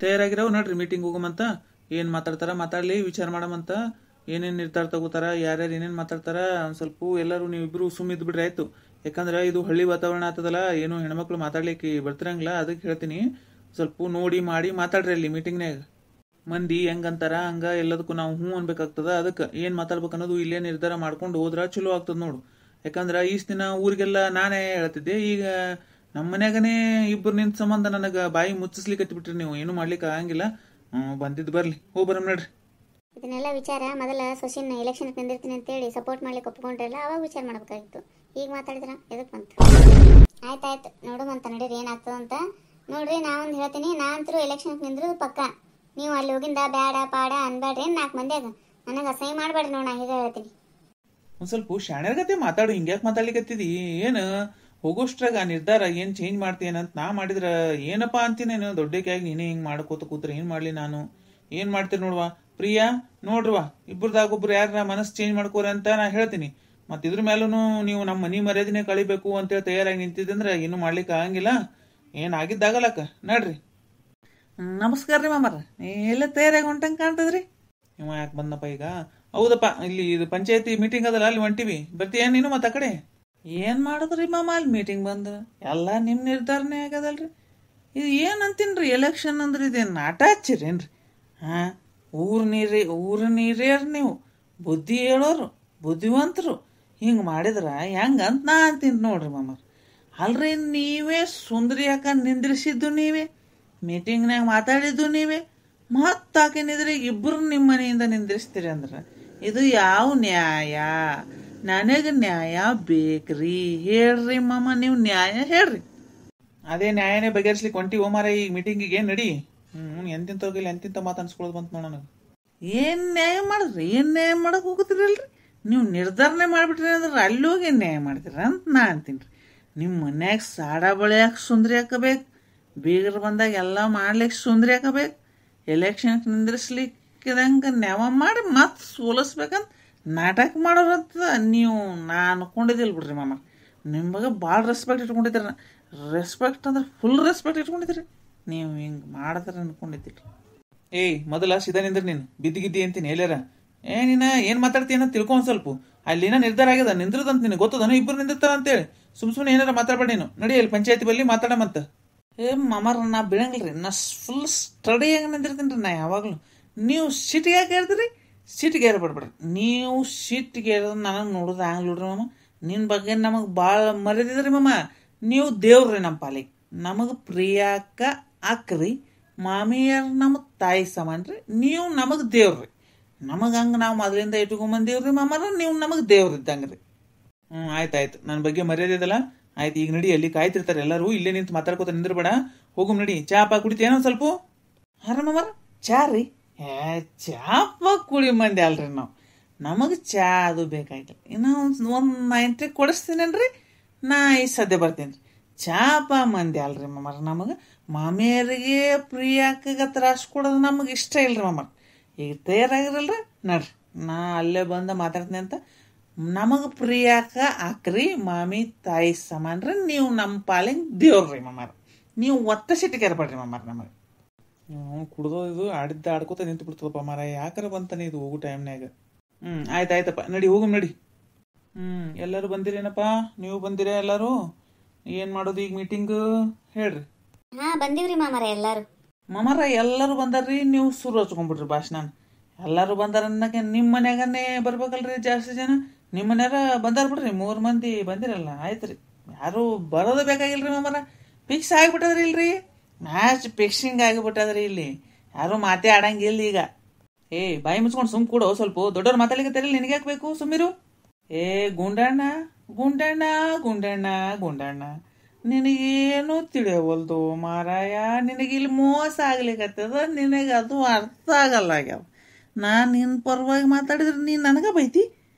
ತಯಾರಾಗಿರವು ನಡ್ರಿ ಮೀಟಿಂಗ್ ಹೋಗಮಂತ. ಏನು ಮಾತಾಡ್ತಾರ ಮಾತಾಡ್ಲಿ, ವಿಚಾರ ಮಾಡಮಂತ. ಏನೇನು ನಿರ್ಧಾರ ತಗೋತಾರ, ಯಾರ್ಯಾರು ಏನೇನು ಮಾತಾಡ್ತಾರ ಒಂದು ಸ್ವಲ್ಪ ಎಲ್ಲರೂ ನೀವಿಬ್ರು ಸುಮ್ಮಿದ್ ಬಿಡ್ರಿ ಆಯ್ತು. ಯಾಕಂದ್ರೆ ಇದು ಹಳ್ಳಿ ವಾತಾವರಣ ಆಗ್ತದಲ್ಲ, ಏನು ಹೆಣ್ಮಕ್ಳು ಮಾತಾಡ್ಲಿಕ್ಕೆ ಬರ್ತಿರಂಗಿಲ್ಲ. ಅದಕ್ಕೆ ಹೇಳ್ತೀನಿ, ಸ್ವಲ್ಪ ನೋಡಿ ಮಾಡಿ ಮಾತಾಡ್ರಿ ಅಲ್ಲಿ ಮೀಟಿಂಗ್ನಾಗ. ಮಂದಿ ಹೆಂಗಂತಾರ ಹಂಗ ಎಲ್ಲದಕ್ಕೂ ನಾವು ಹ್ಞೂ ಅನ್ಬೇಕಾಗ್ತದ. ಅದಕ್ಕೆ ಏನು ಮಾತಾಡ್ಬೇಕು ಅನ್ನೋದು ಇಲ್ಲೇ ನಿರ್ಧಾರ ಮಾಡ್ಕೊಂಡು ಹೋದ್ರ ಚಲೋ ಆಗ್ತದ ನೋಡು. ಯಾಕಂದ್ರೆ ಈಸ್ ದಿನ ಊರಿಗೆಲ್ಲ ನಾನೇ ಹೇಳ್ತಿದ್ದೆ, ಈಗ ನಮ್ಮ ಮನ್ಯಾಗನೇ ಇಬ್ಬರು ನಿಂತ ಸಂಬಂಧ ನನಗೆ ಬಾಯಿ ಮುಚ್ಚಿಸ್ಲಿಕ್ಕೆ ಹತ್ಬಿಟ್ರಿ ನೀವು. ಏನು ಮಾಡ್ಲಿಕ್ಕೆ ಆಗಂಗಿಲ್ಲ. ಬಂದಿದ್ದು ಬರ್ಲಿ, ಹೋಗಿ ಬರಮ್ ನಡ್ರಿ. ಇದನ್ನೆಲ್ಲ ವಿಚಾರ ಮೊದಲ ಸೊಸಿನ ಎಲೆಕ್ಷನ್ ನಿಂದಿರ್ತೀನಿ ಅಂತೇಳಿ ಸಪೋರ್ಟ್ ಮಾಡ್ಲಿಕ್ಕೆ ಒಪ್ಕೊಂಡ್ರಲ್ಲ, ಅವಾಗ ವಿಚಾರ ಮಾಡ್ಬೇಕಾಗಿತ್ತು. ಈಗ ಮಾತಾಡಿದ್ರ ಎದಕ್ಕೆ ಬಂತು? ಆಯ್ತಾಯ್ತು, ನೋಡುವಂತ ನಡೀರಿ ಏನಾಗ್ತದಂತ ನೋಡ್ರಿ. ನಾವೊಂದು ಹೇಳ್ತೀನಿ, ನಾನಂತರೂ ಎಲೆಕ್ಷನ್ ನಿಂದ್ರದು ಪಕ್ಕ. ನೀವು ಅಲ್ಲಿ ಹೋಗಿಂದ ಬ್ಯಾಡ ಪಾಡ ಅನ್ಬೇಡ್ರಿ. 4 ಮಂದಿಯಾಗ ನನಗೆ ಅಸಹ್ಯ ಮಾಡಬೇಡ್ರಿ ನೋಡಿ, ನಾ ಹೀಗೆ ಹೇಳ್ತೀನಿ. ಒಂದು ಸ್ವಲ್ಪ ಶಾಣ್ಯರ್ಗತೆ ಮಾತಾಡು. ಹಿಂಗ್ಯಾಕೆ ಮಾತಾಡ್ಲಿಕ್ಕತ್ತಿದಿ? ಏನು ಹೋಗೋಷ್ಟ್ರಾಗ ನಿರ್ಧಾರ ಏನು ಚೇಂಜ್ ಮಾಡ್ತೀಯನಂತ ನಾ ಮಾಡಿದ್ರ ಏನಪ್ಪಾ ಅಂತೀನೇನು? ದೊಡ್ಡಕ್ಕಾಗಿ ನೀನೇ ಹಿಂಗೆ ಮಾಡ್ಕೋತ ಕೂತ್ರೆ ಏನು ಮಾಡಲಿ ನಾನು? ಏನು ಮಾಡ್ತೀರಿ ನೋಡುವ ಪ್ರಿಯಾ, ನೋಡ್ರವಾ ಇಬ್ಬರದಾಗೊಬ್ರು ಯಾರ ಮನಸ್ಸು ಚೇಂಜ್ ಮಾಡ್ಕೋರಿ ಅಂತ ನಾ ಹೇಳ್ತೀನಿ. ಮತ್ತು ಇದ್ರ ಮೇಲೂ ನೀವು ನಮ್ಮ ಮನೆ ಮರ್ಯಾದೆನೇ ಕಳಿಬೇಕು ಅಂತೇಳಿ ತಯಾರಾಗಿ ನಿಂತಿದ್ದಂದ್ರೆ ಏನು ಮಾಡ್ಲಿಕ್ಕೆ ಆಗಂಗಿಲ್ಲ. ಏನಾಗಿದ್ದಾಗಲಕ್ಕ ನಡ್ರಿ. ನಮಸ್ಕಾರ ರೀ ಮಾಮರ, ಎಲ್ಲ ತಯಾರಾಗಿ ಹೊಂಟಂಗೆ ಕಾಣ್ತದ್ರಿ. ಇವ ಯಾಕೆ ಬಂದಪ್ಪ ಈಗ? ಹೌದಪ್ಪ, ಇಲ್ಲಿ ಇದು ಪಂಚಾಯತಿ ಮೀಟಿಂಗ್ ಅದಲ್ಲ, ಅಲ್ಲಿ ಹೊಂಟಿವಿ. ಬರ್ತೀಯ ನೀನು? ಮತ್ತೆ ಆ ಕಡೆ ಏನು ಮಾಡಿದ್ರಿ ಮಾಮ? ಅಲ್ಲಿ ಮೀಟಿಂಗ್ ಬಂದು ಎಲ್ಲ ನಿಮ್ಮ ನಿರ್ಧಾರನೇ ಆಗ್ಯದಲ್ರಿ. ಇದು ಏನು ಅಂತೀನ್ರಿ, ಎಲೆಕ್ಷನ್ ಅಂದ್ರೆ ಇದೇನು ನಾಟ ಹಚ್ಚಿರೇನ್ರಿ? ಹಾಂ, ಊರ ನೀರ್ಯಾರು ನೀವು, ಬುದ್ಧಿ ಹೇಳೋರು, ಬುದ್ಧಿವಂತರು. ಹಿಂಗೆ ಮಾಡಿದ್ರ ಹೆಂಗಂತ ನಾ ಅಂತೀನಿ ನೋಡ್ರಿ ಮಾಮರ್. ಅಲ್ರಿ, ನೀವೇ ಸುಂದರಿ ಯಾಕಂದು ನಿಂದ್ರಿಸಿದ್ದು ನೀವೇ, ಮೀಟಿಂಗ್ನಾಗ ಮಾತಾಡಿದ್ದು ನೀವೇ, ಮತ್ತಾಕೇನಿದ್ರೆ ಇಬ್ಬರು ನಿಮ್ಮ ಮನೆಯಿಂದ ನಿಂದ್ರಿಸ್ತೀರಿ ಅಂದ್ರೆ ಇದು ಯಾವ ನ್ಯಾಯ? ನನಗೆ ನ್ಯಾಯ ಬೇಕ್ರಿ. ಹೇಳ್ರಿ ಮಾಮ, ನೀವು ನ್ಯಾಯ ಹೇಳ್ರಿ. ಅದೇ ನ್ಯಾಯನೇ ಬಗೆಹರಿಸ್ಲಿಕ್ಕೆ ಹೊಂಟಿ ಓಮಾರ ಈ ಮೀಟಿಂಗಿಗೆ ನಡಿ. ಎಂತಿಂತವ್ರಿಗೆಲ್ಲ ಎಂತಿಂತ ಮಾತು ಅನ್ಸ್ಕೊಳ್ಳೋದು ಬಂತು ನೋಡ ನನಗೆ. ಏನು ನ್ಯಾಯ ಮಾಡಿದ್ರಿ? ಏನು ನ್ಯಾಯ ಮಾಡಕ್ಕೆ ಹೋಗುತ್ತೀರಲ್ರಿ ನೀವು? ನಿರ್ಧಾರನೆ ಮಾಡಿಬಿಟ್ರಿ ಅಂದ್ರೆ ಅಲ್ಲಿ ಹೋಗಿ ನ್ಯಾಯ ಮಾಡ್ತೀರ ಅಂತ ನಾ ಅಂತೀನಿ ರೀ. ನಿಮ್ಮ ಮನ್ಯಾಗ ಸಾಡ ಬಳಿಯಾಕೆ ಸುಂದ್ರಿ ಹಾಕಬೇಕು, ಬೀಗರು ಬಂದಾಗ ಎಲ್ಲ ಮಾಡ್ಲಿಕ್ಕೆ ಸುಂದ್ರಿ ಹಾಕಬೇಕು, ಎಲೆಕ್ಷನ್ ನಿಂದ್ರಿಸ್ಲಿಕ್ಕಿದಂಗೆ ನ್ಯಾವ ಮಾಡಿ ಮತ್ತೆ ಸೋಲಿಸ್ಬೇಕಂತ ನಾಟಕ ಮಾಡೋರಂತ ನೀವು. ನಾ ಅನ್ಕೊಂಡಿದ್ದಿಲ್ಲ ಬಿಡ್ರಿ ಮಾಮ, ನಿಮ್ಮ ಬಗ್ಗೆ ಭಾಳ ರೆಸ್ಪೆಕ್ಟ್ ಇಟ್ಕೊಂಡಿದ್ದೀರ. ರೆಸ್ಪೆಕ್ಟ್ ಅಂದ್ರೆ ಫುಲ್ ರೆಸ್ಪೆಕ್ಟ್ ಇಟ್ಕೊಂಡಿದ್ದೀರಿ. ನೀವು ಹಿಂಗೆ ಮಾಡಿದ್ರೆ ಅನ್ಕೊಂಡಿದ್ದೀರಿ. ಏಯ್, ಮೊದಲ ಸೀದಾ ನಿಂದ್ರಿ ನೀನು. ಬಿದ್ದಿಗಿದ್ದಿ ಅಂತೀನಿ ಎಲ್ಲಾರ. ನೀನು ಏನು ಮಾತಾಡ್ತೀಯ ಅಂತ ತಿಳ್ಕೊಂಡು ಸ್ವಲ್ಪ. ಅಲ್ಲಿನ ನಿರ್ಧಾರ ಆಗ್ಯದ ನಿಂದ್ರದಂತ ನಿನಗೆ ಗೊತ್ತದನ ಇಬ್ಬರು ನಿಂದಿರ್ತಾರ ಅಂತೇಳಿ. ಸುಮ್ಮನೆ ಏನಾರ ಮಾತಾಡ್ಬೇಡಿ ನೀನು. ನಡಿ ಅಲ್ಲಿ ಪಂಚಾಯತಿ ಬಲ್ಲಿ ಮಾತಾಡಮಂತ. ಮಾಮಾರ, ನಾ ಬಿಡಂಗಿಲ್ರಿ. ನಾ ಫುಲ್ ಸ್ಟಡಿಯಾಗಿ ನಿಂದಿರ್ತೀನಿ ರೀ ನಾ ಯಾವಾಗಲೂ. ನೀವು ಸಿಟಿಗೆ ಯಾಕೆ ಹೇಳ್ತೀರಿ? ಸಿಟಿಗೆ ಏರ್ಬಿಡ್ಬೇಡ್ರಿ ನೀವು. ಸಿಟಿಗೆ ಏರೋದು ನನಗೆ ನೋಡೋದು ಆಗಲ್ಲ ನೋಡ್ರಿ ಮಾಮ. ನಿನ್ನ ಬಗ್ಗೆ ನಮಗೆ ಭಾಳ ಮರ್ಯಾದಿದ್ರಿ ಮಾಮ. ನೀವು ದೇವ್ರಿ ನಮ್ಮ ಪಾಲಿಗೆ. ನಮಗೆ ಪ್ರಿಯಾಕ ಅಕ್ರಿ, ಮಾಮಿಯರ್ ನಮ್ಮ ತಾಯಿ ಸಮಾನ ರೀ. ನೀವು ನಮಗೆ ದೇವ್ರಿ. ನಮಗೆ ಹಂಗೆ ನಾವು ಮೊದಲಿಂದ ಇಟ್ಕೊಂಬಂದೇವ್ರಿ ಮಾಮಾರ. ನೀವು ನಮಗೆ ದೇವ್ರು ಇದ್ದಂಗೆ ರೀ. ಆಯ್ತಾಯ್ತು, ನನ್ನ ಬಗ್ಗೆ ಮರ್ಯಾದೆ ಇದಲ್ಲ. ಆಯ್ತು, ಈಗ ನಡಿ. ಅಲ್ಲಿ ಕಾಯ್ತಿರ್ತಾರೆ ಎಲ್ಲರೂ. ಇಲ್ಲೇ ನಿಂತು ಮಾತಾಡ್ಕೋತ ನಿಂದ್ರಬೇಡ. ಹೋಗು ನಡಿ. ಚಾಪ ಕುಡಿತೇನೋ ಸ್ವಲ್ಪ? ಹಾರ ಮಾಮಾರ, ಚಾ ರೀ? ಚಾಪ ಕುಡಿ ಮಂದಿ ಅಲ್ರಿ ನಾವು. ನಮಗೆ ಚಾ ಅದು ಬೇಕಾಗಿಲ್ಲ. ಇನ್ನೂ ಒಂದು 90 ಕೊಡಿಸ್ತೀನೇನ್ರಿ. ನಾ ಈ ಸದ್ಯ ಬರ್ತೀನಿ ರೀ. ಚಾಪ ಮಂದಿ ಅಲ್ರಿ ಮಾಮಾರ. ನಮಗೆ ಮಾಮಿಯರಿಗೆ ಪ್ರಿಯಾಕಾಗ ತ್ರಾಸ ಕೊಡೋದು ನಮಗೆ ಇಷ್ಟ ಇಲ್ರಿ ಮಾಮಾರ. ಈಗ ತಯಾರಾಗಿರಲ್ರಿ, ನಡ್ರಿ. ನಾ ಅಲ್ಲೇ ಬಂದು ಮಾತಾಡ್ತೀನಿ ಅಂತ. ನಮಗೆ ಪ್ರಿಯಾಕ ಹಾಕ್ರಿ, ಮಾಮಿ ತಾಯಿ ಸಮಾನ ರೀ. ನೀವು ನಮ್ಮ ಪಾಲಿಗೆ ದೇವ್ರಿ ಮಾಮಾರ. ನೀವು ಒಟ್ಟ ಸಿಟ್ಟಿಗೆ ಏರ್ಬೇಡ್ರಿ ಮಾಮಾರ. ನಮಗೆ ಕುಡ್ದೋ ಇದು ಆಡ್ಕೋತ ನಿಂತು ಬಿಡ್ತದಪ್ಪ ಮಾರ. ಯಾಕಾರ ಬಂತಾನೆ ಇದು ಹೋಗೋ ಟೈಮ್ನಾಗ. ಆಯ್ತಾಯ್ತಪ್ಪ, ನಡಿ ಹೋಗಮ್ ನಡಿ. ಎಲ್ಲರೂ ಬಂದಿರೇನಪ್ಪ? ನೀವು ಬಂದಿರ ಎಲ್ಲರೂ? ಏನು ಮಾಡೋದು ಈಗ ಮೀಟಿಂಗು ಹೇಳ್ರಿ. ಬಂದಿವ್ರಿ ಮಾಮಾರ ಎಲ್ಲರೂ. ಮಾಮಾರ ಎಲ್ಲರೂ ಬಂದಾರ್ರಿ. ನೀವು ಶುರು ಹಚ್ಕೊಂಡ್ಬಿಡ್ರಿ ಭಾಷಣ. ಎಲ್ಲರೂ ಬಂದಾರ ಅನ್ನಕ್ಕೆ ನಿಮ್ಮ ಮನ್ಯಾಗನೇ ಬರ್ಬೇಕಲ್ರಿ ಜಾಸ್ತಿ ಜನ. ನಿಮ್ಮ ಮನ್ಯಾರ ಬಂದಾರ ಬಿಡ್ರಿ. 3 ಮಂದಿ ಬಂದಿರಲ್ಲ. ಆಯ್ತು ರೀ, ಯಾರು ಬರೋದು ಬೇಕಾಗಿಲ್ರಿ ಮಾಮಾರ. ಫಿಕ್ಸ್ ಆಗಿಬಿಟ್ಟದ್ರಿ ಇಲ್ರಿ. ಮ್ಯಾಚ್ ಫಿಕ್ಸಿಂಗ್ ಆಗಿಬಿಟ್ಟದ್ರಿ ಇಲ್ಲಿ. ಯಾರು ಮಾತೇ ಆಡಂಗಿಲ್ಲ ಈಗ. ಬಾಯಿ ಮುಚ್ಕೊಂಡು ಸುಮ್ ಕೂಡೋ ಸ್ವಲ್ಪ. ದೊಡ್ಡವ್ರು ಮಾತಾಡ್ಲಿಕ್ಕೆ ತೆರಲಿ, ನಿನಗೆ ಹಾಕ್ಬೇಕು ಸುಮ್ಮಿರು. ಗುಂಡಣ್ಣ ಗುಂಡಣ್ಣ ಗುಂಡಣ್ಣ ಗುಂಡಣ್ಣ, ನಿನಗೇನು ತಿಳಿಯವಲ್ದು ಮಾರಾಯ. ನಿನಗಿಲ್ಲಿ ಮೋಸ ಆಗ್ಲಿಕ್ಕತ್ತದ. ನಿನಗೆ ಅದು ಅರ್ಥ ಆಗಲ್ಲ ಆಗ್ಯಾವ. ನಾನು ನಿನ್ನ ಪರವಾಗಿ ಮಾತಾಡಿದ್ರೆ ನೀನು ನನಗೆ ಬೈತಿ.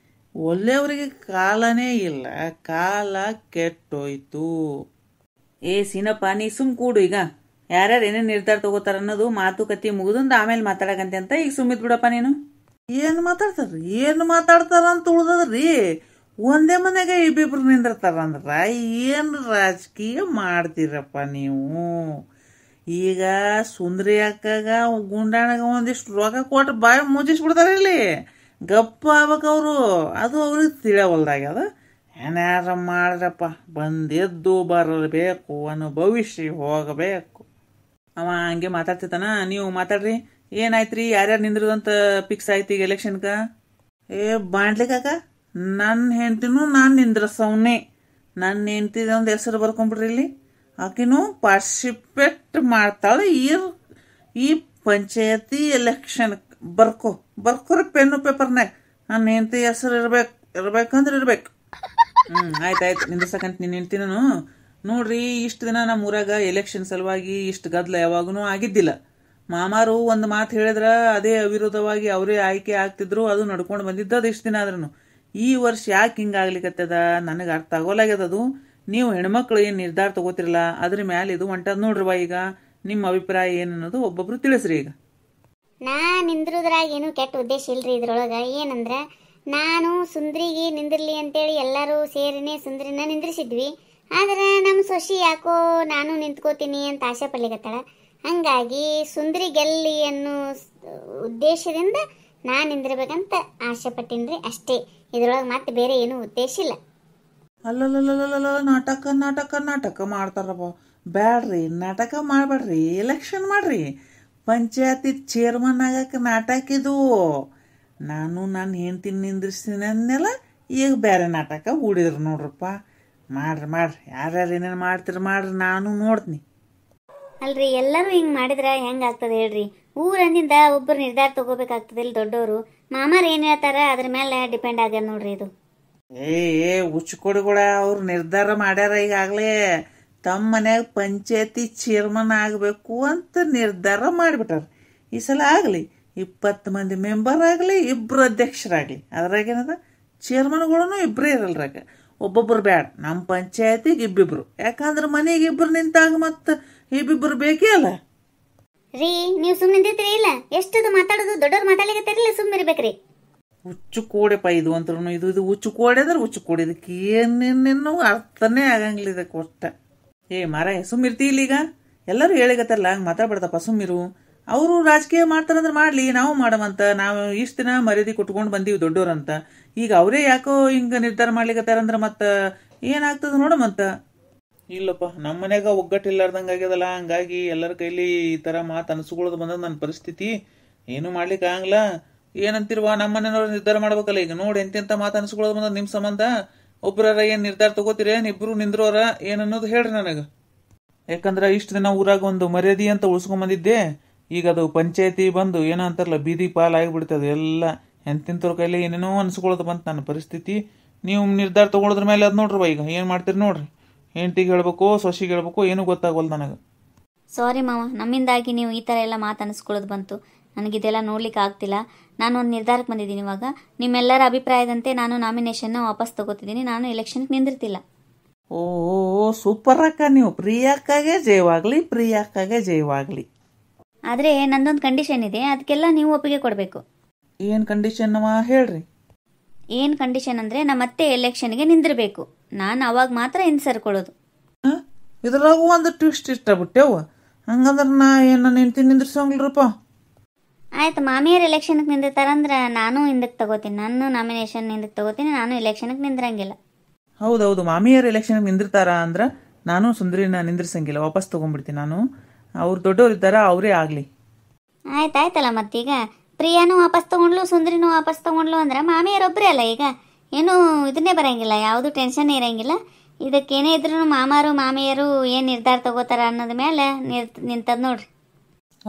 ಒಳ್ಳೆಯವರಿಗೆ ಕಾಲನೇ ಇಲ್ಲ. ಕಾಲ ಕೆಟ್ಟೋಯ್ತು. ಸೀನಪ್ಪ, ನೀ ಸುಮ್ ಕೂಡು. ಈಗ ಯಾರ್ಯಾರು ಏನೇನು ನಿರ್ಧಾರ ತಗೋತಾರ ಅನ್ನೋದು ಮಾತುಕತೆ ಮುಗಿದಿಂದ ಆಮೇಲೆ ಮಾತಾಡಕಂತೆ ಅಂತ ಈಗ ಸುಮ್ಮಿದ್ ಬಿಡಪ್ಪ ನೀನು. ಏನು ಮಾತಾಡ್ತಾರ್ರಿ? ಏನು ಮಾತಾಡ್ತಾರ ಅಂತ ಉಳ್ದದ್ರಿ. ಒಂದೇ ಮನೆಗೆ ಇಬ್ಬಿಬ್ರು ನಿಂದಿರ್ತಾರ ಅಂದ್ರ ಏನು ರಾಜಕೀಯ ಮಾಡ್ತೀರಪ್ಪ ನೀವು? ಈಗ ಸುಂದ್ರಿ ಅಕ್ಕಗ ಗುಂಡಾಣಗ ಒಂದಿಷ್ಟು ರೊಕ್ಕ ಕೊಟ್ಟು ಬಾಯಿ ಮುಚ್ಚಿಸ್ಬಿಡ್ತಾರೆ ಇಲ್ಲಿ. ಗಪ್ಪ ಆಗ್ಬೇಕು ಅವರು. ಅದು ಅವ್ರಿಗೆ ತಿಳಿಯವಲ್ದಾಗ್ಯದ. ಏನಾರ ಮಾಡ್ರಪ್ಪ, ಬಂದೆದ್ದು ಬರಬೇಕು ಅನ್ನೋ ಭವಿಷ್ಯ ಹೋಗಬೇಕು. ಅವ ಹಂಗೆ ಮಾತಾಡ್ತಿದ್ದಾನ. ನೀವು ಮಾತಾಡ್ರಿ, ಏನಾಯ್ತ್ರಿ? ಯಾರ್ಯಾರು ನಿಂದ್ರದಂತ ಫಿಕ್ಸ್ ಆಯ್ತು ಈಗ ಎಲೆಕ್ಷನ್ಕ? ಏ ಬಾಂಡ್ಲಿಕಾಕ, ನನ್ನ ಹೆಂಡ್ತಿನೂ ನಾನು ನಿಂದ್ರಸವನೇ. ನನ್ನ ಹೆಂಡ್ತಿದ ಒಂದು ಹೆಸರು ಬರ್ಕೊಂಡ್ಬಿಡ್ರಿ ಇಲ್ಲಿ. ಆಕಿನೂ ಪಾರ್ಟಿಸಿಪೇಟ್ ಮಾಡ್ತಾಳೆ ಈ ಪಂಚಾಯತಿ ಎಲೆಕ್ಷನ್. ಬರ್ಕೋರಿ ಪೆನ್ನು ಪೇಪರ್ನಾಗ ನನ್ನ ಹೆಂಡ್ತಿ ಹೆಸರು ಇರ್ಬೇಕಂದ್ರೆ ಇರ್ಬೇಕು. ಆಯ್ತಾಯ್ತು, ನಿಂದ್ರಸಕಂತ ನೀನು ಹೆಂಡ್ತಿ. ನಾನು ನೋಡ್ರಿ, ಇಷ್ಟು ದಿನ ನಮ್ಮ ಊರಾಗ ಎಲೆಕ್ಷನ್ ಸಲುವಾಗಿ ಇಷ್ಟು ಗದ್ದಲ ಯಾವಾಗೂ ಆಗಿದ್ದಿಲ್ಲ. ಮಾಮಾರು ಒಂದು ಮಾತು ಹೇಳಿದ್ರ ಅದೇ ಅವಿರೋಧವಾಗಿ ಅವರೇ ಆಯ್ಕೆ ಆಗ್ತಿದ್ರು. ಅದು ನಡ್ಕೊಂಡು ಬಂದಿದ್ದದು ಇಷ್ಟು ದಿನ ಆದ್ರೂ. ಈ ವರ್ಷ ಯಾಕೆ ಹಿಂಗಾಗ್ಲಿಕ್ಕತ್ತದ ನನಗೆ ಅರ್ಥ ಆಗೋಲಾಗ್ಯದದು. ನೀವು ಹೆಣ್ಮಕ್ಳು ಏನು ನಿರ್ಧಾರ ತಗೋತಿರಲ್ಲ, ಅದ್ರ ಮ್ಯಾಲೆ ಇದು ಹೊಂಟದ ನೋಡ್ರವ. ಈಗ ನಿಮ್ಮ ಅಭಿಪ್ರಾಯ ಏನನ್ನೋದು ಒಬ್ಬೊಬ್ರು ತಿಳಿಸ್ರಿ. ಈಗ ನಾನು ನಿಂದ್ರದ್ರಾಗ ಏನು ಕೆಟ್ಟ ಉದ್ದೇಶ ಇಲ್ರಿ. ಇದ್ರೊಳಗೆ ಏನಂದ್ರೆ, ನಾನು ಸುಂದ್ರಿಗೆ ನಿಂದಿರ್ಲಿ ಅಂತೇಳಿ ಎಲ್ಲರೂ ಸೇರಿನೇ ಸುಂದ್ರಿನ ನಿಂದ್ರಿಸಿದ್ವಿ. ಆದ್ರೆ ನಮ್ಮ ಸೊಸಿ ಯಾಕೋ ನಾನು ನಿಂತ್ಕೋತೀನಿ ಅಂತ ಆಸೆ ಪಡ್ಲಿಕತ್ತಾಳ. ಹಂಗಾಗಿ ಸುಂದ್ರಿ ಗೆಲ್ಲಿ ಅನ್ನೋ ಉದ್ದೇಶದಿಂದ ನಾನು ನಿಂದಿರ್ಬೇಕಂತ ಆಸೆ ಪಟ್ಟಿನ್ರಿ ಅಷ್ಟೇ. ಇದ್ರೊಳಗೆ ಮತ್ತೆ ಬೇರೆ ಏನೂ ಉದ್ದೇಶ ಇಲ್ಲ. ಅಲ್ಲಲ್ಲ, ನಾಟಕ ಮಾಡ್ತಾರಪ್ಪ. ಬ್ಯಾಡ್ರಿ, ನಾಟಕ ಮಾಡಬೇಡ್ರಿ, ಎಲೆಕ್ಷನ್ ಮಾಡ್ರಿ. ಪಂಚಾಯತಿ ಚೇರ್ಮನ್ ಆಗಕ್ಕೆ ನಾಟಕ ಇದು. ನಾನು ನನ್ನ ಹೆಂಡ್ತಿ ನಿಂದ್ರಿಸ್ತೀನಿ ಅಂದೆಲ್ಲ, ಈಗ ಬೇರೆ ನಾಟಕ ಹೂಡಿದ್ರು ನೋಡ್ರಪ್ಪ. ಮಾಡ್ರಿ, ಯಾರ್ಯಾರು ಏನೇನು ಮಾಡ್ತೀರಿ ಮಾಡ್ರಿ, ನಾನು ನೋಡ್ತೀನಿ. ಅಲ್ರಿ, ಎಲ್ಲರೂ ಹಿಂಗೆ ಮಾಡಿದ್ರೆ ಹೆಂಗೆ ಆಗ್ತದೆ ಹೇಳ್ರಿ? ಊರಂದಿಂದ ಒಬ್ಬರು ನಿರ್ಧಾರ ತಗೋಬೇಕಾಗ್ತದೆ ಇಲ್ಲಿ ದೊಡ್ಡವರು. ಮಾಮಾರು ಏನು ಹೇಳ್ತಾರ ಅದ್ರ ಮೇಲೆ ಡಿಪೆಂಡ್ ಆಗ್ಯದ ನೋಡ್ರಿ ಇದು. ಹುಚ್ಚುಕೊಡಿಗಳ ಅವ್ರು ನಿರ್ಧಾರ ಮಾಡ್ಯಾರ. ಈಗಾಗಲೇ ತಮ್ಮ ಮನ್ಯಾಗ ಪಂಚಾಯತಿ ಚೇರ್ಮನ್ ಆಗಬೇಕು ಅಂತ ನಿರ್ಧಾರ ಮಾಡಿಬಿಟ್ಟಾರ. ಈ ಸಲ ಆಗಲಿ 20 ಮಂದಿ ಮೆಂಬರ್ ಆಗಲಿ, 2 ಅಧ್ಯಕ್ಷರಾಗಲಿ. ಅದ್ರಾಗೇನದ, ಚೇರ್ಮನ್ಗಳೂ ಇಬ್ಬರೇ ಇರಲ್ರಾಗ, ಒಬ್ಬೊಬ್ಬರು ಬ್ಯಾಡ. ನಮ್ಮ ಪಂಚಾಯತಿಗೆ ಇಬ್ಬಿಬ್ರು, ಯಾಕಂದ್ರೆ ಮನೆಗೆ ಇಬ್ಬರು ನಿಂತಾಗ ಮತ್ತು ಇಬ್ಬಿಬ್ರು ಬೇಕೇ ಅಲ್ಲ ರೀ. ನೀವು ಸುಮ್ಮನೆ ನಿಂತಿರ್ತೀರಿ ಇಲ್ಲ? ಎಷ್ಟದು ಮಾತಾಡೋದು? ದೊಡ್ಡವ್ರು ಮಾತಾಡ್ಲಿಕತ್ತಾರಿಲ್ಲ, ಸುಮ್ಮನೆ ಇರ್ಬೇಕ್ರಿ. ಹುಚ್ಚು ಕೋಡೆಪ್ಪ ಇದು ಅಂತೂ. ಇದು ಹುಚ್ಚು ಕೋಡೆ ಅಂದ್ರೆ ಹುಚ್ಚು ಕೋಡೆ. ಇದಕ್ಕೆ ಏನೇನು ಅರ್ಥನೇ ಆಗಂಗಿಲ್ಲ ಇದಕ್ಕೆ ಒಟ್ಟ. ಮಾರಾಯ, ಸುಮ್ಮಿರ್ತಿ ಇಲ್ಲೀಗ? ಎಲ್ಲರೂ ಹೇಳಿಗತ್ತಾರಲ್ಲ, ಹಂಗೆ ಮಾತಾಡ್ಬಾರ್ದಪ್ಪ, ಸುಮ್ಮಿರು. ಅವರು ರಾಜಕೀಯ ಮಾಡ್ತಾರಂದ್ರೆ ಮಾಡಲಿ, ನಾವು ಮಾಡಮಂತ. ನಾವು ಇಷ್ಟು ದಿನ ಮರ್ಯಾದೆ ಕೊಟ್ಕೊಂಡು ಬಂದೀವಿ ದೊಡ್ಡೋರಂತ. ಈಗ ಅವರೇ ಯಾಕೋ ಹಿಂಗೆ ನಿರ್ಧಾರ ಮಾಡ್ಲಿಕತ್ತಾರಂದ್ರೆ ಮತ್ತೆ ಏನಾಗ್ತದೆ ನೋಡಮಂತ. ಇಲ್ಲಪ್ಪ, ನಮ್ಮ ಮನ್ಯಾಗ ಒಗ್ಗಟ್ಟಿಲ್ಲಾರ್ದಂಗೆ ಆಗ್ಯದಲ್ಲ. ಹಂಗಾಗಿ ಎಲ್ಲರ ಕೈಲಿ ಈ ಥರ ಮಾತು ಅನಿಸ್ಕೊಳ್ಳೋದು ಬಂದದ ನನ್ನ ಪರಿಸ್ಥಿತಿ. ಏನು ಮಾಡ್ಲಿಕ್ಕೆ ಆಗಂಗಿಲ್ಲ. ಏನಂತಿರುವ, ನಮ್ಮ ಮನೆಯವ್ರು ನಿರ್ಧಾರ ಮಾಡ್ಬೇಕಲ್ಲ. ಈಗ ನೋಡಿ ಎಂತೆಂಥ ಮಾತು ಅನಿಸ್ಕೊಳ್ಳೋದು ಬಂದದ ನಿಮ್ಮ ಸಂಬಂಧ. ಒಬ್ಬರ ಏನು ನಿರ್ಧಾರ ತಗೋತೀರಿ, ಇಬ್ಬರು ನಿಂದ್ರೋರ ಏನನ್ನೋದು ಹೇಳ್ರಿ ನನಗೆ. ಯಾಕಂದ್ರೆ ಇಷ್ಟು ದಿನ ಊರಾಗ ಒಂದು ಮರ್ಯಾದೆ ಅಂತ ಉಳಿಸ್ಕೊಂಬಂದಿದ್ದೆ. ಈಗ ಅದು ಪಂಚಾಯತಿ ಬಂದು ಏನೋ ಅಂತಾರಲ್ಲ, ಬೀದಿ ಪಾಲ್ ಆಗಿಬಿಡ್ತದೆ ಎಲ್ಲ. ಎಂತಿಂತವ್ರ ಕೈಲಿ ಏನೇನೋ ಅನ್ಸ್ಕೊಳ್ಳೋದು ಬಂತು ನನ್ನ ಪರಿಸ್ಥಿತಿ. ನೀವು ನಿರ್ಧಾರ ತಗೊಳೋದ್ರ ಮೇಲೆ ಅದು ನೋಡ್ರವ. ಈಗ ಏನು ಮಾಡ್ತೀರಿ ನೋಡ್ರಿ. ಹೆಂಡ್ತಿಗೆ ಹೇಳ್ಬೇಕು, ಸೊಸಿಗೆ ಹೇಳ್ಬೇಕು, ಏನೂ ಗೊತ್ತಾಗೋಲ್ಲ ನನಗೆ. ಸಾರಿ ಮಾವ, ನಮ್ಮಿಂದಾಗಿ ನೀವು ಈ ಥರ ಎಲ್ಲ ಮಾತು ಅನಿಸ್ಕೊಳ್ಳೋದು ಬಂತು. ನನಗಿದೆಲ್ಲ ನೋಡ್ಲಿಕ್ಕೆ ಆಗ್ತಿಲ್ಲ. ನಾನು ಒಂದು ನಿರ್ಧಾರಕ್ಕೆ ಬಂದಿದ್ದೀನಿ ಇವಾಗ. ನಿಮ್ಮೆಲ್ಲರ ಅಭಿಪ್ರಾಯದಂತೆ ನಾನು ನಾಮಿನೇಷನ್ನ ವಾಪಸ್ ತಗೋತಿದ್ದೀನಿ. ನಾನು ಎಲೆಕ್ಷನ್ಗೆ ನಿಂದಿರ್ತಿಲ್ಲ. ಓ ಸೂಪರ್ ಅಕ್ಕ, ನೀವು ಪ್ರಿಯಾಕ್ಕಾಗೆ ಜಯವಾಗಲಿ, ಪ್ರಿಯಾಕ್ಕಾಗೆ ಜಯವಾಗಲಿ. ಆದರೆ ನಂದೊಂದು ಕಂಡೀಷನ್ ಇದೆ, ಅದಕ್ಕೆಲ್ಲ ನೀವು ಒಪ್ಪಿಗೆ ಕೊಡಬೇಕು. ಏನು ಕಂಡೀಷನ್ ಹೇಳ್ರಿ? ಏನು ಕಂಡೀಷನ್ ಅಂದರೆ ನಮ್ಮತ್ತೆ ಎಲೆಕ್ಷನ್ಗೆ ನಿಂದಿರಬೇಕು. ನಾನು ಅವಾಗ ಮಾತ್ರ ಹಿಂದೆ ಸರ್ಕೊಳ್ಳೋದು. ಇದ್ರಾಗೂ ಒಂದು ಟ್ವಿಸ್ಟ್ ಇಷ್ಟ ಬಿಟ್ಟೆವು. ಹಂಗಂದ್ರೆ ನಾ ಏನು ನಿಂತು ನಿಂದ್ರಿಸಂಗಿಲ್ರಪ್ಪ. ಆಯ್ತು, ಮಾಮಿಯರು ಎಲೆಕ್ಷನ್ಗೆ ನಿಂದಿರ್ತಾರಂದ್ರೆ ನಾನು ಹಿಂದಕ್ಕೆ ತಗೋತೀನಿ. ನಾನು ನಾಮಿನೇಷನ್ ಹಿಂದಕ್ಕೆ ತಗೋತೀನಿ. ನಾನು ಎಲೆಕ್ಷನ್ಗೆ ನಿಂದಿರಂಗಿಲ್ಲ. ಹೌದೌದು, ಮಾಮಿಯರು ಎಲೆಕ್ಷನ್ಗೆ ನಿಂದಿರ್ತಾರ ಅಂದ್ರೆ ನಾನು ಸುಂದರಿನ ನಿಂದ್ರಿಸಂಗಿಲ್ಲ, ವಾಪಸ್ ತೊಗೊಂಡ್ಬಿಡ್ತೀನಿ ನಾನು. ಅವ್ರು ದೊಡ್ಡವ್ರು ಇದ್ದಾರ, ಅವರೇ ಆಗಲಿ. ಆಯ್ತಾಯ್ತಲ್ಲ, ಮತ್ತೀಗ ಪ್ರಿಯಾನು ವಾಪಸ್ ತೊಗೊಂಡ್ಲು, ಸುಂದರಿನೂ ವಾಪಸ್ ತೊಗೊಂಡ್ಲು ಅಂದ್ರೆ ಮಾಮಿಯರೊಬ್ಬರೇ ಅಲ್ಲ. ಈಗ ಏನೂ ಇದನ್ನೇ ಬರೋಂಗಿಲ್ಲ, ಯಾವುದು ಟೆನ್ಷನ್ನೇ ಇರೋಂಗಿಲ್ಲ. ಇದಕ್ಕೇನೇ ಇದ್ರೂ ಮಾಮಾರು ಮಾಮಿಯರು ಏನು ನಿರ್ಧಾರ ತಗೋತಾರ ಅನ್ನೋದ ಮೇಲೆ ನಿಂತದ್ ನೋಡ್ರಿ.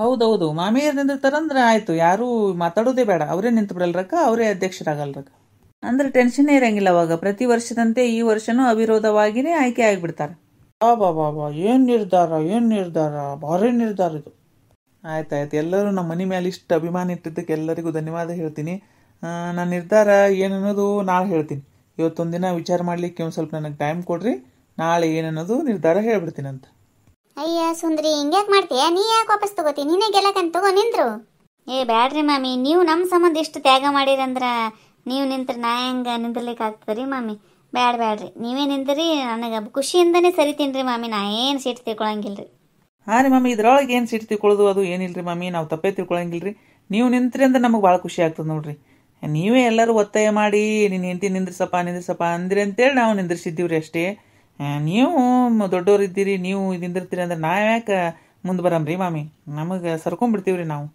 ಹೌದೌದು, ಮಾಮಿಯರು ನಿಂದಿರ್ತಾರಂದ್ರೆ ಆಯ್ತು, ಯಾರು ಮಾತಾಡೋದೇ ಬೇಡ, ಅವರೇ ನಿಂತು ಬಿಡಲ್ರಕ್ಕ, ಅವರೇ ಅಧ್ಯಕ್ಷರಾಗಲ್ರಕ್ಕ. ಅಂದ್ರೆ ಟೆನ್ಷನ್ನೇ ಇರಂಗಿಲ್ಲ ಅವಾಗ. ಪ್ರತಿ ವರ್ಷದಂತೆ ಈ ವರ್ಷನೂ ಅವಿರೋಧವಾಗಿನೇ ಆಯ್ಕೆ ಆಗಿಬಿಡ್ತಾರೆ. ಬಾಬಾ ಏನು ನಿರ್ಧಾರ, ಭಾರಿ ನಿರ್ಧಾರ ಇದು. ಆಯ್ತಾಯ್ತು, ಎಲ್ಲರೂ ನಮ್ಮ ಮನೆ ಮೇಲೆ ಇಷ್ಟು ಅಭಿಮಾನ ಇಟ್ಟಿದ್ದಕ್ಕೆ ಎಲ್ಲರಿಗೂ ಧನ್ಯವಾದ ಹೇಳ್ತೀನಿ. ನನ್ನ ನಿರ್ಧಾರ ಏನನ್ನೋದು ನಾಳೆ ಹೇಳ್ತೀನಿ. ಇವತ್ತೊಂದು ದಿನ ವಿಚಾರ ಮಾಡಲಿಕ್ಕೆ ಒಂದು ಸ್ವಲ್ಪ ನನಗೆ ಟೈಮ್ ಕೊಡ್ರಿ. ನಾಳೆ ಏನನ್ನೋದು ನಿರ್ಧಾರ ಹೇಳ್ಬಿಡ್ತೀನಿ ಅಂತ. ಅಯ್ಯ ಸುಂದ್ರಿ, ಹಿಂಗ್ಯಾಕೆ ಮಾಡ್ತೀಯ? ನೀ ಯಾಕೆ ವಾಪಸ್ ತಗೋತಿ? ನೀನೇ ಗೆಲ್ಲಕಂತ ತಗೋ, ನಿಂದ್ರು. ಬ್ಯಾಡ್ರಿ ಮಾಮಿ, ನೀವು ನಮ್ಮ ಸಂಬಂಧ ಇಷ್ಟು ತ್ಯಾಗ ಮಾಡಿರಂದ್ರೆ ನೀವು ನಿಂತ್ರೆ ನಾ ಹೆಂಗೆ ನಿಂದಿರ್ಲಿಕ್ಕೆ ಆಗ್ತದ್ರಿ ಮಾಮಿ? ಬ್ಯಾಡ್ರಿ, ನೀವೇ ನಿಂದ್ರಿ. ನನಗೆ ಖುಷಿಯಿಂದನೇ ಸರಿತೀನಿ ರೀ ಮಾಮಿ. ನಾ ಏನು ಸೀಟ್ ತಿಳ್ಕೊಳಂಗಿಲ್ಲ ರೀ. ಹಾಂ ರೀ ಮಮ್ಮಿ, ಇದ್ರೊಳಗೆ ಏನು ಸಿಟ್ಟು ತಿಳ್ಕೊಳ್ಳೋದು ಅದು ಏನಿಲ್ರಿ ಮಮ್ಮಿ, ನಾವು ತಪ್ಪೇ ತಿಳ್ಕೊಳಂಗಿಲ್ರಿ. ನೀವು ನಿಂತ್ರಿ ಅಂದ್ರೆ ನಮಗೆ ಭಾಳ ಖುಷಿ ಆಗ್ತದೆ ನೋಡ್ರಿ. ನೀವೇ ಎಲ್ಲರೂ ಒತ್ತಾಯ ಮಾಡಿ ನೀನು ಹೆಂಡತಿ ನಿಂದ್ರಸಪ್ಪ ಅಂದ್ರಿ ಅಂತೇಳಿ ನಾವು ನಿಂದ್ರಿಸಿದ್ದೀವ್ರಿ ಅಷ್ಟೇ. ನೀವು ದೊಡ್ಡವ್ರು ಇದ್ದೀರಿ, ನೀವು ನಿಂದಿರ್ತೀರಿ ಅಂದ್ರೆ ನಾವು ಯಾಕೆ ಮುಂದೆ ಬರಮ್ರಿ ಮಾಮಿ, ನಮಗೆ ಸರ್ಕೊಂಡ್ಬಿಡ್ತೀವ್ರಿ ನಾವು.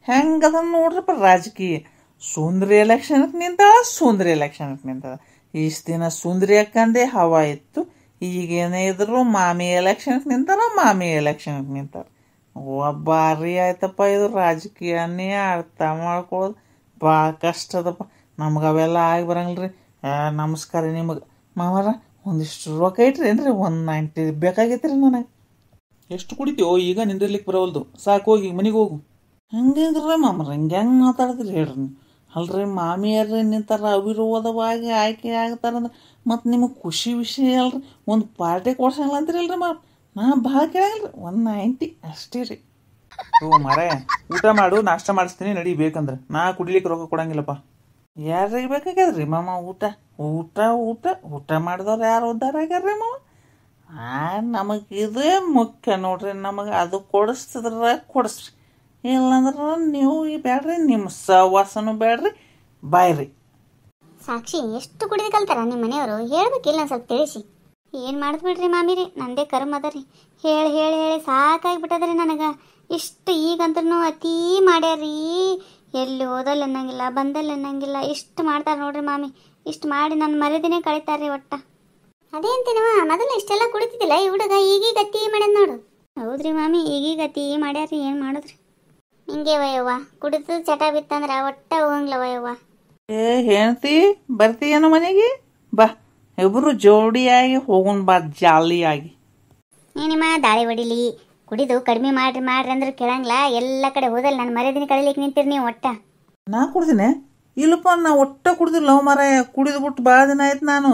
ಹೆಂಗದ ನೋಡ್ರಪ್ಪ ರಾಜಕೀಯ. ಸುಂದ್ರಿ ಎಲೆಕ್ಷನ್ಗೆ ನಿಂತಾಳ. ಇಷ್ಟು ದಿನ ಸುಂದ್ರಿ ಅಕ್ಕಂದೇ ಹವಾ ಇತ್ತು, ಈಗೇನೇ ಇದ್ರು ಮಾಮಿ ಎಲೆಕ್ಷನ್ಗೆ ನಿಂತಾರ. ಒಬ್ಬಾರಿ ಆಯ್ತಪ್ಪ, ಇದು ರಾಜಕೀಯನೇ ಅರ್ಥ ಮಾಡ್ಕೊಳ್ಳೋದು ಭಾಳ ಕಷ್ಟ ಅದಪ್ಪ. ನಮ್ಗೆ ಅವೆಲ್ಲ ಆಗಿ ಬರಂಗಿಲ್ರಿ. ನಮಸ್ಕಾರ ನಿಮಗೆ ಮಾವಾರ, ಒಂದಿಷ್ಟು ರೊಕ್ಕ ಇಟ್ರಿ ಏನ್ರಿ, 190 ಬೇಕಾಗೈತ್ರಿ ನನಗೆ. ಎಷ್ಟು ಕುಡಿತೀವೋ ಈಗ ನಿಂದಿರ್ಲಿಕ್ಕೆ ಬರೋಲ್ದು, ಸಾಕು ಹೋಗಿ ಮನೆಗೆ ಹೋಗು. ಹಂಗಂದ್ರೆ ಮಾಮರ ಹೆಂಗೆ ಮಾತಾಡಿದ್ರಿ ಹೇಳ್ರಿ ನೀವು. ಅಲ್ರಿ ಮಾಮಿಯಾರ್ರಿ ನಿಂತಾರ ಅವಿರೋಧವಾಗಿ ಆಯ್ಕೆ ಆಗ್ತಾರಂದ್ರೆ ಮತ್ತು ನಿಮಗೆ ಖುಷಿ ವಿಷಯ ಅಲ್ರಿ. ಒಂದು ಪಾರ್ಟಿ ಕೊಡ್ಸಂಗಿಲ್ಲ ಅಂತೀರಲ್ರಿ ಮಾಮ್, ನಾ ಭಾಳ ಕೇಳಂಗಿಲ್ರಿ. 190 ಅಷ್ಟೇ ರೀ. ಓ ಮಾರೇ, ಊಟ ಮಾಡು, ನಾಷ್ಟ ಮಾಡಿಸ್ತೀನಿ ನಡಿ, ಬೇಕಂದ್ರೆ ನಾ ಕುಡಿಲಿಕ್ಕೆ ರೊಕ್ಕ ಕೊಡಂಗಿಲ್ಲಪ್ಪ. ಯಾರಿಗೆ ಬೇಕಾಗ್ಯದ್ರಿ ಮಾಮ ಊಟ ಊಟ ಊಟ ಊಟ ಮಾಡಿದವ್ರು ಯಾರು ಉದ್ಧಾರ ಆಗ್ಯಾರ್ರಿ ಮಾಮ? ನಮಗೆ ಇದೇ ಮುಖ್ಯ ನೋಡ್ರಿ. ನಮಗೆ ಅದು ಕೊಡಿಸ್ತಿದ್ರ ಕೊಡಿಸ್ರಿ, ಇಲ್ಲಂದ್ರೆ ನೀವು ಬೇಡ್ರಿ, ನಿಮ್ಮ ಸವಾಸನೂ ಬೇಡ್ರಿ, ಬಾಯ್ರಿ. ಸಾಕ್ಷಿ ಎಷ್ಟು ಕುಡಿದು ಕಲ್ತಾರ ನಿಮ್ಮ ಮನೆಯವರು? ಹೇಳ್ಬೇಕಿಲ್ಲ ಸ್ವಲ್ಪ ತಿಳಿಸಿ. ಏನು ಮಾಡಿದ್ ಬಿಡ್ರಿ ಮಾಮಿರಿ, ನಂದೇ ಕರ್ಮ ಅದ ರೀ. ಹೇಳಿ ಹೇಳಿ ಹೇಳಿ ಸಾಕಾಗಿಬಿಟ್ಟದ್ರಿ ನನಗೆ. ಇಷ್ಟು ಈಗಂದ್ರೂ ಅತೀ ಮಾಡ್ಯಾರೀ. ಎಲ್ಲಿ ಹೋದಲ್ಲ ಅನ್ನಂಗಿಲ್ಲ, ಬಂದಲ್ಲ ಅನ್ನಂಗಿಲ್ಲ, ಇಷ್ಟು ಮಾಡ್ತಾರೆ ನೋಡ್ರಿ ಮಾಮಿ. ಇಷ್ಟು ಮಾಡಿ ನನ್ನ ಮರ್ಯಾದಿನೇ ಕಳೀತಾರ್ರಿ ಒಟ್ಟ. ಅದೇ ಅಂತೀನವ, ಮೊದಲು ಇಷ್ಟೆಲ್ಲ ಕುಡಿತಿದ್ದಿಲ್ಲ ಈ ಹುಡುಗ, ಈಗೀಗ ಅತ್ತಿ ಮಾಡ್ಯಾನ ನೋಡು. ಹೌದ್ರಿ ಮಾಮಿ, ಈಗೀಗ ಅತೀ ಮಾಡ್ಯಾರ್ರಿ, ಏನು ಮಾಡೋದ್ರಿ. ಹಿಂಗೆ ವಯವ್ವ, ಕುಡಿದು ಚಟ ಬಿತ್ತಂದ್ರೆ ಒಟ್ಟ ಹೋಗಂಗಿಲ್ಲ ವಯವ್ವ. ಹೇಳ್ತಿ ಬರ್ತೀಯೇನೋ ಮನೆಗೆ? ಬಾ, ಇಬ್ಬರು ಜೋಡಿಯಾಗಿ ಹೋಗೋಣ ಬಾ, ಜಾಲಿಯಾಗಿ. ನಿಮ್ಮ ದಾಳಿ ಹೊಡಿಲಿ, ಕುಡಿದು ಕಡಿಮೆ ಮಾಡ್ರಿ ಅಂದ್ರೆ ಕೇಳಂಗಿಲ್ಲ. ಎಲ್ಲ ಕಡೆ ಹೋದಲ್ಲಿ ನನ್ನ ಮರ್ಯಾದಿನ ಕಳಿಲಿಕ್ಕೆ ನಿಂತಿರಿ ನೀವು ಒಟ್ಟ. ನಾ ಕುಡ್ದಿನಿ? ಇಲ್ಲಪ್ಪ, ನಾ ಒಟ್ಟ ಕುಡ್ದಿಲ್ಲ ಮರ. ಕುಡಿದು ಬಿಟ್ಟು ಭಾಳ ದಿನ ಆಯ್ತು. ನಾನು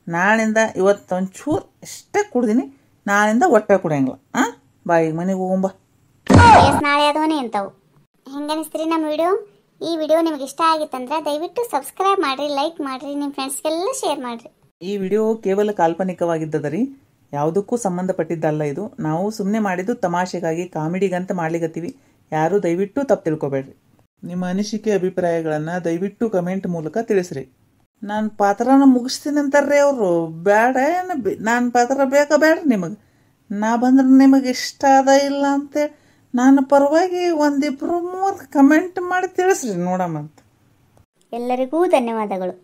ನಾಳಿಂದ ಇವತ್ತು ಒಂಚೂರು ಇಷ್ಟೇ ಕುಡ್ದೀನಿ, ನಾಳಿಂದ ಒಟ್ಟ ಕುಡಿಯಂಗಿಲ್ಲ. ಬಾ, ಈಗ ಮನೆಗೆ ಹೋಗೊಂಬ. ನಾಳೆ ಅದವನೇ ಇಂಥವು. ಹೆಂಗನಿಸ್ತೀರಿ ನಮ್ಮ ವಿಡಿಯೋ? ಈ ವಿಡಿಯೋ ನಿಮ್ಗೆ ಇಷ್ಟ ಆಗಿತ್ತಂದ್ರೆ ದಯವಿಟ್ಟು ಸಬ್ಸ್ಕ್ರೈಬ್ ಮಾಡಿರಿ, ಲೈಕ್ ಮಾಡಿರಿ, ನಿಮ್ಮ ಫ್ರೆಂಡ್ಸ್ಗೆಲ್ಲ ಶೇರ್ ಮಾಡಿರಿ. ಈ ವಿಡಿಯೋ ಕೇವಲ ಕಾಲ್ಪನಿಕವಾಗಿದ್ದದ ರೀ, ಯಾವುದಕ್ಕೂ ಸಂಬಂಧಪಟ್ಟಿದ್ದಲ್ಲ. ಇದು ನಾವು ಸುಮ್ಮನೆ ಮಾಡಿದ್ದು ತಮಾಷೆಗಾಗಿ, ಕಾಮಿಡಿಗಂತ ಮಾಡ್ಲಿಕತ್ತೀವಿ. ಯಾರು ದಯವಿಟ್ಟು ತಪ್ಪು ತಿಳ್ಕೊಬೇಡ್ರಿ. ನಿಮ್ಮ ಅನಿಸಿಕೆ ಅಭಿಪ್ರಾಯಗಳನ್ನು ದಯವಿಟ್ಟು ಕಮೆಂಟ್ ಮೂಲಕ ತಿಳಿಸ್ರಿ. ನಾನು ಪಾತ್ರನ ಮುಗಿಸ್ತೀನಿ ಅಂತಾರ್ರಿ ಅವರು. ಬೇಡ ಏನು, ನಾನು ಪಾತ್ರ ಬೇಕಾ ಬೇಡ್ರಿ ನಿಮಗೆ? ನಾ ಬಂದ್ರೆ ನಿಮಗೆ ಇಷ್ಟ ಅದ ಇಲ್ಲ ಅಂತೇಳಿ ನಾನು ಪರವಾಗಿ 1-2-3 ಕಮೆಂಟ್ ಮಾಡಿ ತಿಳಿಸ್ರಿ ನೋಡಮ್ಮಂತ. ಎಲ್ಲರಿಗೂ ಧನ್ಯವಾದಗಳು.